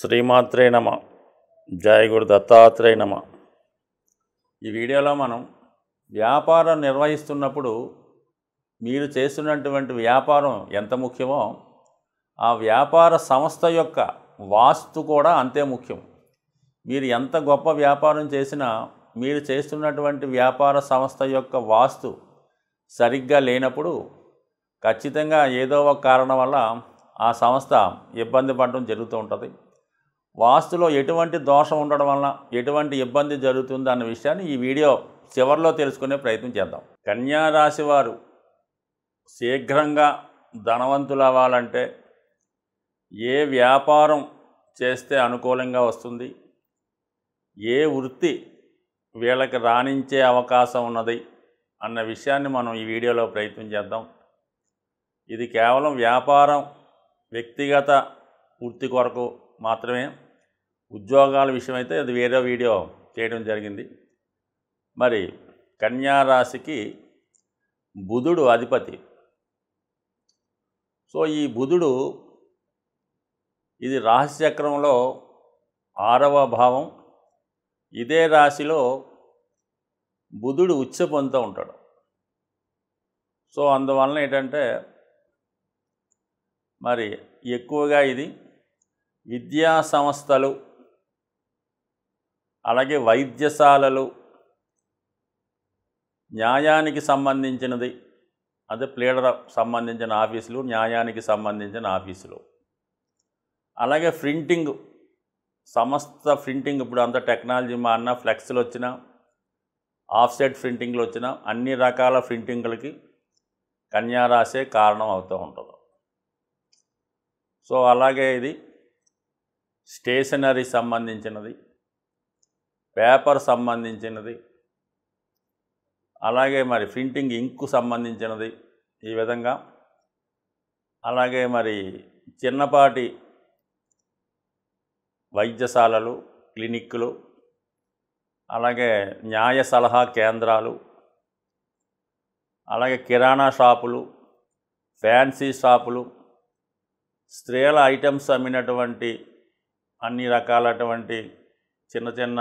శ్రీమాత్రే నమ. జయ గురు దత్తాత్రేయ నమ. ఈ వీడియోలో మనం వ్యాపారం నిర్వహిస్తున్నప్పుడు మీరు చేస్తున్నటువంటి వ్యాపారం ఎంత ముఖ్యమో ఆ వ్యాపార సంస్థ యొక్క వాస్తు కూడా అంతే ముఖ్యం. మీరు ఎంత గొప్ప వ్యాపారం చేసినా మీరు చేస్తున్నటువంటి వ్యాపార సంస్థ యొక్క వాస్తు సరిగ్గా లేనప్పుడు ఖచ్చితంగా ఏదో ఒక కారణం వల్ల ఆ సంస్థ ఇబ్బంది పడడం జరుగుతూ ఉంటుంది. వాస్తులో ఎటువంటి దోషం ఉండడం వలన ఎటువంటి ఇబ్బంది జరుగుతుంది అన్న విషయాన్ని ఈ వీడియో చివరిలో తెలుసుకునే ప్రయత్నం చేద్దాం. కన్యా రాశి వారు శీఘ్రంగా ధనవంతులు అవ్వాలంటే ఏ వ్యాపారం చేస్తే అనుకూలంగా వస్తుంది, ఏ వృత్తి వీళ్ళకి రాణించే అవకాశం ఉన్నది అన్న విషయాన్ని మనం ఈ వీడియోలో ప్రయత్నం చేద్దాం. ఇది కేవలం వ్యాపారం వ్యక్తిగత వృత్తి కొరకు మాత్రమే. ఉద్యోగాల విషయం అయితే అది వేరే వీడియో చేయడం జరిగింది. మరి కన్యా రాశికి బుధుడు అధిపతి. సో ఈ బుధుడు ఇది రాశిచక్రంలో 6వ భావం. ఇదే రాశిలో బుధుడు ఉచ్చ పొందుతూ ఉంటాడు. సో అందువలన ఏంటంటే మరి ఎక్కువగా ఇది విద్యా సంస్థలు, అలాగే వైద్యశాలలు, న్యాయానికి సంబంధించినది, అదే ప్లేడర్ సంబంధించిన ఆఫీసులు, న్యాయానికి సంబంధించిన ఆఫీసులు, అలాగే ప్రింటింగ్, సమస్త ప్రింటింగ్, ఇప్పుడు అంత టెక్నాలజీ మారినా ఫ్లెక్స్లు వచ్చినా ఆఫ్సెట్ ప్రింటింగ్లు వచ్చినా అన్ని రకాల ప్రింటింగ్లకి కన్యారాశే కారణం అవుతూ ఉంటుంది. సో అలాగే ఇది స్టేషనరీ సంబంధించినది, పేపర్ సంబంధించినది, అలాగే మరి ప్రింటింగ్ ఇంకు సంబంధించినది, ఈ విధంగా అలాగే మరి చిన్నపాటి వైద్యశాలలు, క్లినిక్లు, అలాగే న్యాయ సలహా కేంద్రాలు, అలాగే కిరాణా షాపులు, ఫ్యాన్సీ షాపులు, స్త్రీల ఐటమ్స్ అమ్మినటువంటి అన్ని రకాలటువంటి చిన్న చిన్న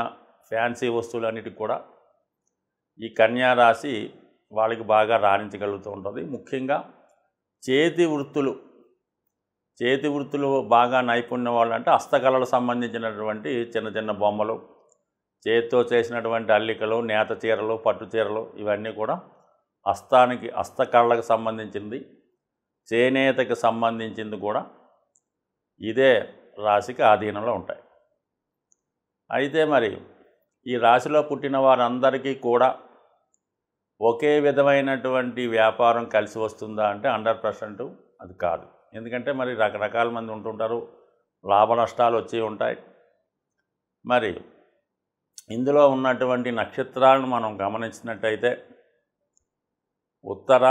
ఫ్యాన్సీ వస్తువులన్నిటికి కూడా ఈ కన్యా రాశి వాళ్ళకి బాగా రాణించగలుగుతూ ఉంటుంది. ముఖ్యంగా చేతి వృత్తులు బాగా నైపుణ్యం వాళ్ళు అంటే హస్తకళలకు సంబంధించినటువంటి చిన్న చిన్న బొమ్మలు, చేతితో చేసినటువంటి అల్లికలు, నేత చీరలు, పట్టు చీరలు, ఇవన్నీ కూడా హస్తకళలకు సంబంధించింది, చేనేతకి సంబంధించింది కూడా ఇదే రాశికి ఆధీనంలో ఉంటాయి. అయితే మరి ఈ రాశిలో పుట్టిన వారందరికీ కూడా ఒకే విధమైనటువంటి వ్యాపారం కలిసి వస్తుందా అంటే 100% అది కాదు. ఎందుకంటే మరి రకరకాల మంది ఉంటుంటారు, లాభ నష్టాలు వచ్చి ఉంటాయి. మరి ఇందులో ఉన్నటువంటి నక్షత్రాలను మనం గమనించినట్టయితే ఉత్తర,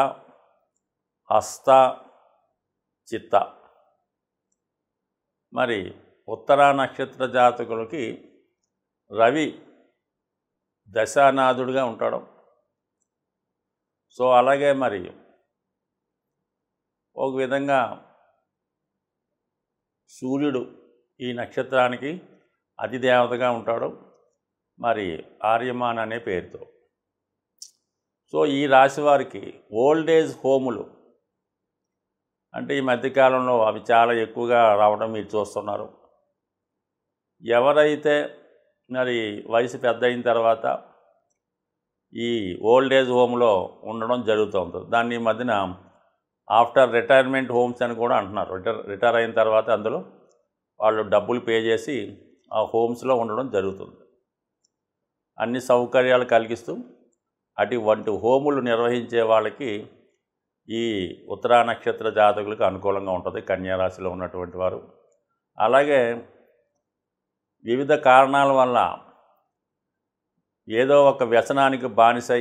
హస్త, చిత్త. మరి ఉత్తరా నక్షత్ర జాతకులకి రవి దశానాథుడిగా ఉంటాడు. సో అలాగే మరి ఒక విధంగా సూర్యుడు ఈ నక్షత్రానికి అధిదేవతగా ఉంటాడు, మరి ఆర్యమాన్ అనే పేరుతో. సో ఈ రాశి వారికి ఓల్డేజ్ హోములు అంటే ఈ మధ్యకాలంలో అవి చాలా ఎక్కువగా రావడం మీరు చూస్తున్నారు. ఎవరైతే మరి వయసు పెద్ద అయిన తర్వాత ఈ ఓల్డేజ్ హోమ్లో ఉండడం జరుగుతూ ఉంటుంది. దాన్ని ఈ మధ్యన ఆఫ్టర్ రిటైర్మెంట్ హోమ్స్ అని కూడా అంటున్నారు. రిటైర్ అయిన తర్వాత అందులో వాళ్ళు డబ్బులు పే చేసి ఆ హోమ్స్లో ఉండడం జరుగుతుంది. అన్ని సౌకర్యాలు కలిగిస్తూ అటువంటి హోములు నిర్వహించే వాళ్ళకి ఈ ఉత్తరా నక్షత్ర జాతకులకు అనుకూలంగా ఉంటుంది కన్యారాశిలో ఉన్నటువంటి వారు. అలాగే వివిధ కారణాల వల్ల ఏదో ఒక వ్యసనానికి బానిసై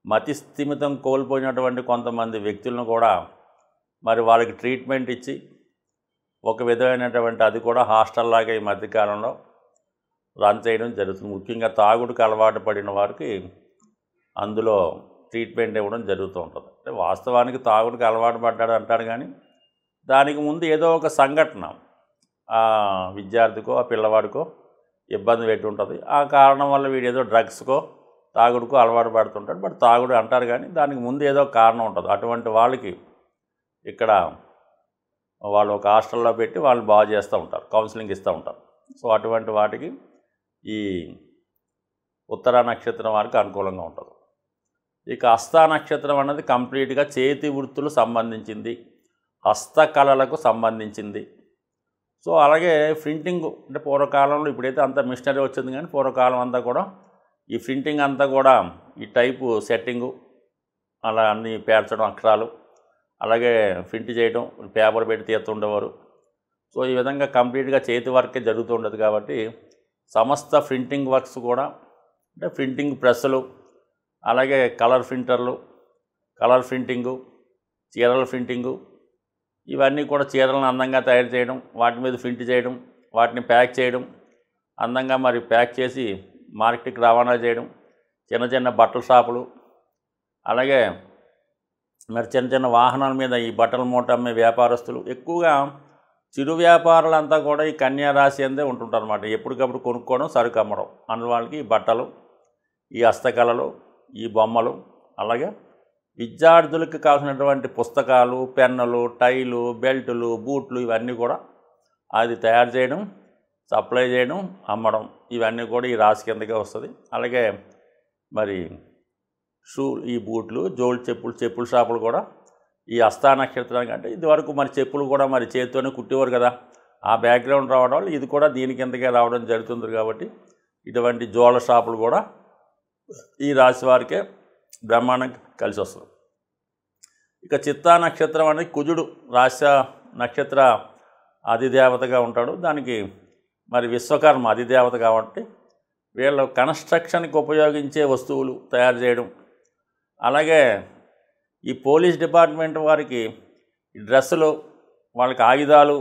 మతిస్థిమితం కోల్పోయినటువంటి కొంతమంది వ్యక్తులను కూడా మరి వాళ్ళకి ట్రీట్మెంట్ ఇచ్చి ఒక విధమైనటువంటి అది కూడా హాస్టల్ లాగా ఈ మధ్యకాలంలో రన్ చేయడం జరుగుతుంది. ముఖ్యంగా తాగుడుకు అలవాటు పడిన వారికి అందులో ట్రీట్మెంట్ ఇవ్వడం జరుగుతూ ఉంటుంది. అంటే వాస్తవానికి తాగుడుకి అలవాటు పడ్డాడు అంటాడు, కానీ దానికి ముందు ఏదో ఒక సంఘటన ఆ విద్యార్థికో ఆ పిల్లవాడికో ఇబ్బంది పెట్టి ఉంటుంది. ఆ కారణం వల్ల వీడు ఏదో డ్రగ్స్కో తాగుడుకో అలవాటు పడుతుంటాడు. బట్ తాగుడు అంటారు కానీ దానికి ముందు ఏదో కారణం ఉంటుంది. అటువంటి వాళ్ళకి ఇక్కడ వాళ్ళు ఒక హాస్టల్లో పెట్టి వాళ్ళు బాగు చేస్తూ ఉంటారు, కౌన్సిలింగ్ ఇస్తూ ఉంటారు. సో అటువంటి వాటికి ఈ ఉత్తర నక్షత్రం వారికి అనుకూలంగా ఉంటుంది. ఇక హస్త నక్షత్రం అన్నది కంప్లీట్గా చేతి వృత్తులు సంబంధించింది, హస్తకళలకు సంబంధించింది. సో అలాగే ప్రింటింగ్ అంటే పూర్వకాలంలో, ఇప్పుడైతే అంత మిషనరీ వచ్చింది కానీ పూర్వకాలం అంతా కూడా ఈ ప్రింటింగ్ అంతా కూడా ఈ టైపు సెట్టింగు, అలా అన్నీ పేర్చడం, అక్షరాలు, అలాగే ప్రింట్ చేయడం, పేపర్ పెట్టి తీస్తుండేవారు. సో ఈ విధంగా కంప్లీట్గా చేతి వర్కే జరుగుతుండదు. కాబట్టి సమస్త ప్రింటింగ్ వర్క్స్ కూడా అంటే ప్రింటింగ్ ప్రెస్సులు, అలాగే కలర్ ప్రింటర్లు, కలర్ ప్రింటింగు, చీరల ప్రింటింగు, ఇవన్నీ కూడా చీరలను అందంగా తయారు చేయడం, వాటి మీద ప్రింట్ చేయడం, వాటిని ప్యాక్ చేయడం, అందంగా మరి ప్యాక్ చేసి మార్కెట్కి రవాణా చేయడం, చిన్న చిన్న బట్టల షాపులు, అలాగే మరి చిన్న చిన్న వాహనాల మీద ఈ బట్టల మూట అమ్మే వ్యాపారస్తులు, ఎక్కువగా చిరు వ్యాపారులంతా కూడా ఈ కన్యా రాశి అందే ఉంటుంటారు అన్నమాట. ఎప్పటికప్పుడు కొనుక్కోవడం, సరుకు అమ్మడం. అందులో వాళ్ళకి ఈ బట్టలు, ఈ హస్తకళలు, ఈ బొమ్మలు, అలాగే విద్యార్థులకు కావాల్సినటువంటి పుస్తకాలు, పెన్నులు, టైలు, బెల్టులు, బూట్లు, ఇవన్నీ కూడా అది తయారు చేయడం, సప్లై చేయడం, అమ్మడం, ఇవన్నీ కూడా ఈ రాశి కిందకే వస్తుంది. అలాగే మరి ఈ బూట్లు, జోళ్ళు, చెప్పుల షాపులు కూడా ఈ హస్త నక్షత్రానికి, అంటే ఇదివరకు మరి చెప్పులు కూడా మరి చేతితోనే కుట్టేవారు కదా, ఆ బ్యాక్గ్రౌండ్ రావడం వల్ల ఇది కూడా దీని కిందకే రావడం జరుగుతుంది. కాబట్టి ఇటువంటి జోళ్ళ షాపులు కూడా ఈ రాశి వారికే బ్రహ్మాండంగా కలిసి వస్తుంది. ఇక చిత్తా నక్షత్రం అనేది కుజుడు రాశి నక్షత్ర అధిదేవతగా ఉంటాడు. దానికి మరి విశ్వకర్మ అధిదేవత కాబట్టి వీళ్ళు కన్స్ట్రక్షన్కి ఉపయోగించే వస్తువులు తయారు చేయడం, అలాగే ఈ పోలీస్ డిపార్ట్మెంట్ వారికి డ్రెస్సులు, వాళ్ళకి ఆయుధాలు,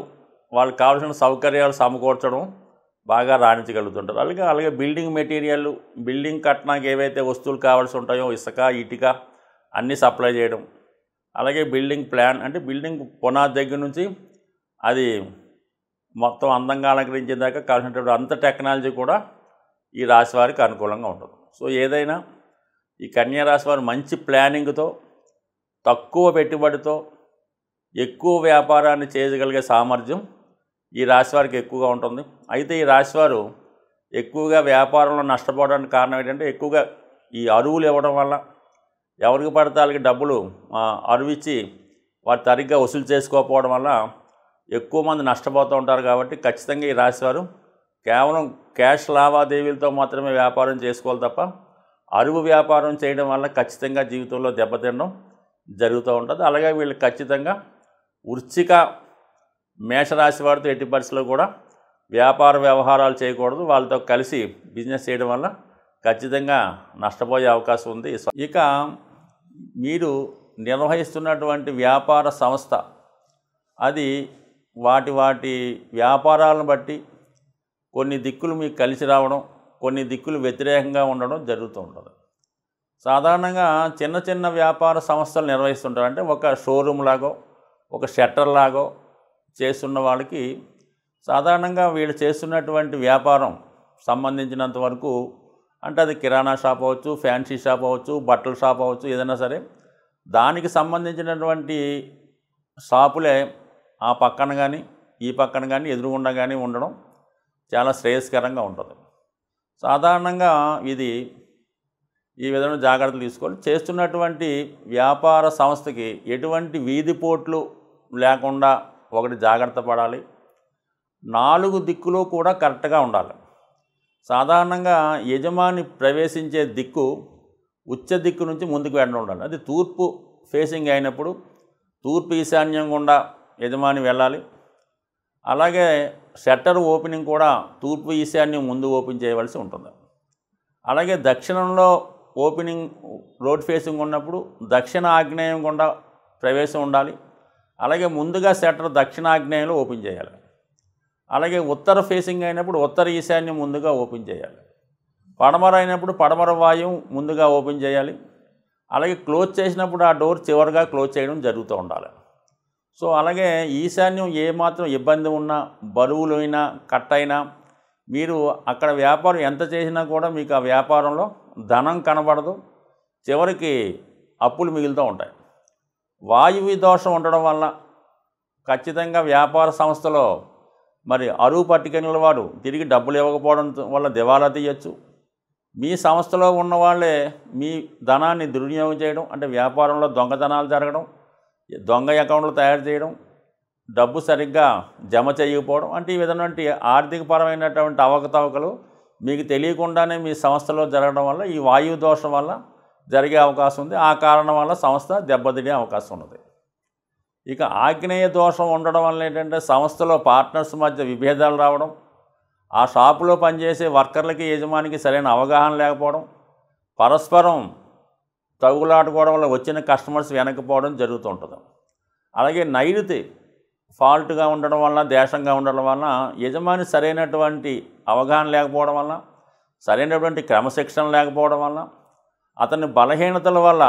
వాళ్ళకి కావాల్సిన సౌకర్యాలు సమకూర్చడం బాగా రాణించగలుగుతుంటారు. అలాగే బిల్డింగ్ మెటీరియల్, బిల్డింగ్ కట్టడానికి ఏవైతే వస్తువులు కావాల్సి ఉంటాయో ఇసుక, ఇటుక అన్నీ సప్లై చేయడం, అలాగే బిల్డింగ్ ప్లాన్ అంటే బిల్డింగ్ పునాది దగ్గర నుంచి అది మొత్తం అందంగా అలంకరించేదాకా కావాల్సినటువంటి అంత టెక్నాలజీ కూడా ఈ రాశి వారికి అనుకూలంగా ఉంటుంది. సో ఏదైనా ఈ కన్యా రాశి వారు మంచి ప్లానింగ్తో, తక్కువ పెట్టుబడితో ఎక్కువ వ్యాపారాన్ని చేయగలిగే సామర్థ్యం ఈ రాశి వారికి ఎక్కువగా ఉంటుంది. అయితే ఈ రాశివారు ఎక్కువగా వ్యాపారంలో నష్టపోవడానికి కారణం ఏంటంటే, ఎక్కువగా ఈ అరువులు ఇవ్వడం వల్ల ఎవరికి పడితే వాళ్ళకి డబ్బులు అరువిచ్చి వారు సరిగ్గా వసూలు చేసుకోకపోవడం వల్ల ఎక్కువ మంది నష్టపోతూ ఉంటారు. కాబట్టి ఖచ్చితంగా ఈ రాశివారు కేవలం క్యాష్ లావాదేవీలతో మాత్రమే వ్యాపారం చేసుకోవాలి తప్ప అరువు వ్యాపారం చేయడం వల్ల ఖచ్చితంగా జీవితంలో దెబ్బతినడం జరుగుతూ ఉంటుంది. అలాగే వీళ్ళు ఖచ్చితంగా వృశ్చిక మేషరాశి వారితో ఎట్టి పరిస్థితుల్లో కూడా వ్యాపార వ్యవహారాలు చేయకూడదు. వాళ్ళతో కలిసి బిజినెస్ చేయడం వల్ల ఖచ్చితంగా నష్టపోయే అవకాశం ఉంది. ఇక మీరు నిర్వహిస్తున్నటువంటి వ్యాపార సంస్థ అది వాటి వ్యాపారాలను బట్టి కొన్ని దిక్కులు మీకు కలిసి రావడం, కొన్ని దిక్కులు వ్యతిరేకంగా ఉండడం జరుగుతూ ఉంటుంది. సాధారణంగా చిన్న చిన్న వ్యాపార సంస్థలు నిర్వహిస్తుంటారు. అంటే ఒక షోరూమ్ లాగో, ఒక షట్టర్ లాగో చేస్తున్న వాళ్ళకి సాధారణంగా వీళ్ళు చేస్తున్నటువంటి వ్యాపారం సంబంధించినంత వరకు, అంటే అది కిరాణా షాప్ అవ్వచ్చు, ఫ్యాన్సీ షాప్ అవ్వచ్చు, బట్టల షాప్ అవ్వచ్చు, ఏదైనా సరే దానికి సంబంధించినటువంటి షాపులే ఆ పక్కన కానీ ఈ పక్కన కానీ ఎదురుగుండా కానీ ఉండడం చాలా శ్రేయస్కరంగా ఉంటుంది. సాధారణంగా ఇది ఈ విధంగా జాగ్రత్తలు తీసుకోవాలి. చేస్తున్నటువంటి వ్యాపార సంస్థకి ఎటువంటి వీధిపోట్లు లేకుండా ఒకటి జాగ్రత్త పడాలి. 4 దిక్కులు కూడా కరెక్ట్గా ఉండాలి. సాధారణంగా యజమాని ప్రవేశించే దిక్కు ఉచ్చ దిక్కు నుంచి ముందుకు వెళ్ళడం ఉండాలి. అది తూర్పు ఫేసింగ్ అయినప్పుడు తూర్పు ఈశాన్యం గుండా యజమాని వెళ్ళాలి. అలాగే షట్టర్ ఓపెనింగ్ కూడా తూర్పు ఈశాన్యం ముందు ఓపెన్ చేయవలసి ఉంటుంది. అలాగే దక్షిణంలో ఓపెనింగ్ రోడ్ ఫేసింగ్ ఉన్నప్పుడు దక్షిణ ఆగ్నేయం గుండా ప్రవేశం ఉండాలి. అలాగే ముందుగా షట్టర్ దక్షిణాగ్నేయంలో ఓపెన్ చేయాలి. అలాగే ఉత్తర ఫేసింగ్ అయినప్పుడు ఉత్తర ఈశాన్యం ముందుగా ఓపెన్ చేయాలి. పడమర అయినప్పుడు పడమర వాయువు ముందుగా ఓపెన్ చేయాలి. అలాగే క్లోజ్ చేసినప్పుడు ఆ డోర్ చివరిగా క్లోజ్ చేయడం జరుగుతూ ఉండాలి. సో అలాగే ఈశాన్యం ఏమాత్రం ఇబ్బంది ఉన్నా, బరువులైనా, కట్టయినా మీరు అక్కడ వ్యాపారం ఎంత చేసినా కూడా మీకు ఆ వ్యాపారంలో ధనం కనబడదు. చివరికి అప్పులు మిగులుతూ ఉంటాయి. వాయువు దోషం ఉండడం వల్ల ఖచ్చితంగా వ్యాపార సంస్థలో మరి అరువు పట్టుకెళ్ళిన వాడు తిరిగి డబ్బులు ఇవ్వకపోవడం వల్ల దివాలా తీయచ్చు. మీ సంస్థలో ఉన్న వాళ్ళే మీ ధనాన్ని దుర్వినియోగం చేయడం, అంటే వ్యాపారంలో దొంగతనాలు జరగడం, దొంగ అకౌంట్లు తయారు చేయడం, డబ్బు సరిగ్గా జమ చేయకపోవడం, అంటే ఈ విధమైనటువంటి ఆర్థికపరమైనటువంటి అవకతవకలు మీకు తెలియకుండానే మీ సంస్థలో జరగడం వల్ల ఈ వాయువు దోషం వల్ల జరిగే అవకాశం ఉంది. ఆ కారణం వల్ల సంస్థ దెబ్బతినే అవకాశం ఉన్నది. ఇక ఆగ్నేయ దోషం ఉండడం వల్ల ఏంటంటే సంస్థలో పార్ట్నర్స్ మధ్య విభేదాలు రావడం, ఆ షాపులో పనిచేసే వర్కర్లకి యజమానికి సరైన అవగాహన లేకపోవడం, పరస్పరం తగులాడుకోవడం వల్ల వచ్చిన కస్టమర్స్ వెనకపోవడం జరుగుతూ ఉంటుంది. అలాగే నైరుతి ఫాల్ట్గా ఉండడం వల్ల, దేశంగా ఉండడం వల్ల యజమాని సరైనటువంటి అవగాహన లేకపోవడం వల్ల, సరైనటువంటి క్రమశిక్షణ లేకపోవడం వల్ల, అతని బలహీనతల వల్ల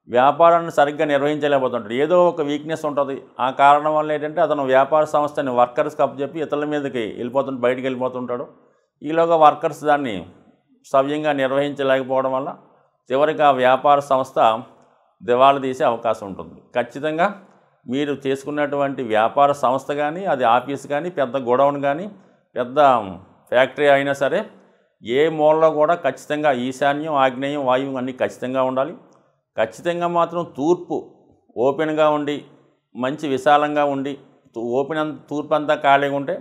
వ్యాపారాన్ని సరిగ్గా నిర్వహించలేకపోతుంటాడు. ఏదో ఒక వీక్నెస్ ఉంటుంది. ఆ కారణం వల్ల ఏంటంటే అతను వ్యాపార సంస్థని వర్కర్స్కి అప్పచెప్పి ఇతరుల మీదకి బయటికి వెళ్ళిపోతుంటాడు. ఈలోగా వర్కర్స్ దాన్ని సవ్యంగా నిర్వహించలేకపోవడం వల్ల చివరికి ఆ వ్యాపార సంస్థ దివాళా తీసే అవకాశం ఉంటుంది. ఖచ్చితంగా మీరు చేసుకున్నటువంటి వ్యాపార సంస్థ కానీ, అది ఆఫీస్ కానీ, పెద్ద గోడౌన్ కానీ, పెద్ద ఫ్యాక్టరీ అయినా సరే ఏ మూలలో కూడా ఖచ్చితంగా ఈశాన్యం, ఆగ్నేయం, వాయువు అన్నీ ఖచ్చితంగా ఉండాలి. ఖచ్చితంగా మాత్రం తూర్పు ఓపెన్గా ఉండి, మంచి విశాలంగా ఉండి, తూర్పు అంతా ఖాళీగా ఉంటే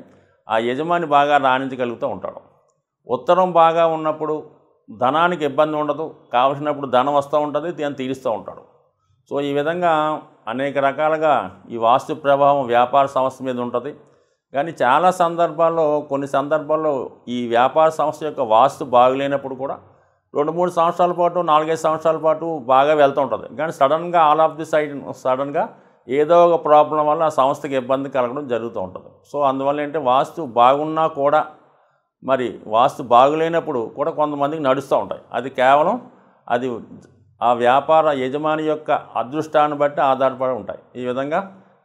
ఆ యజమాని బాగా రాణించగలుగుతూ ఉంటాడు. ఉత్తరం బాగా ఉన్నప్పుడు ధనానికి ఇబ్బంది ఉండదు, కావలసినప్పుడు ధనం వస్తూ ఉంటుంది, దాన్ని తీరుస్తూ ఉంటాడు. సో ఈ విధంగా అనేక రకాలుగా ఈ వాస్తు ప్రభావం వ్యాపార సంస్థ మీద ఉంటుంది. కానీ చాలా సందర్భాల్లో, కొన్ని సందర్భాల్లో ఈ వ్యాపార సంస్థ యొక్క వాస్తు బాగులేనప్పుడు కూడా 2-3 సంవత్సరాల పాటు, 4-5 సంవత్సరాల పాటు బాగా వెళ్తూ ఉంటుంది. కానీ సడన్గా ఆల్ ఆఫ్ ది సడన్గా ఏదో ఒక ప్రాబ్లం వల్ల ఆ సంస్థకి ఇబ్బంది కలగడం జరుగుతూ ఉంటుంది. సో అందువల్ల ఏంటంటే వాస్తు బాగున్నా కూడా, మరి వాస్తు బాగులేనప్పుడు కూడా కొంతమందికి నడుస్తూ ఉంటాయి. అది కేవలం అది ఆ వ్యాపార యజమాని యొక్క అదృష్టాన్ని బట్టి ఆధారపడి ఉంటాయి. ఈ విధంగా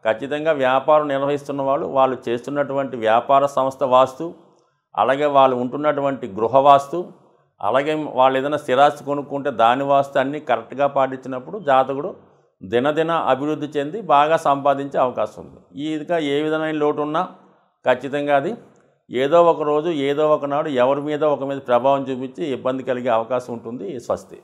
ఖచ్చితంగా వ్యాపారం నిర్వహిస్తున్న వాళ్ళు చేస్తున్నటువంటి వ్యాపార సంస్థ వాస్తు, అలాగే వాళ్ళు ఉంటున్నటువంటి గృహ వాస్తు, అలాగే వాళ్ళు ఏదైనా స్థిరాస్తి కొనుక్కుంటే దాని వాస్తు అన్నీ కరెక్ట్గా పాటించినప్పుడు జాతకుడు దినదిన అభివృద్ధి చెంది బాగా సంపాదించే అవకాశం ఉంది. ఇదిగా ఏ విధమైన లోటు ఉన్నా ఖచ్చితంగా అది ఏదో ఒక రోజు, ఏదో ఒకనాడు ఎవరి మీద ప్రభావం చూపించి ఇబ్బంది కలిగే అవకాశం ఉంటుంది. స్వస్తి.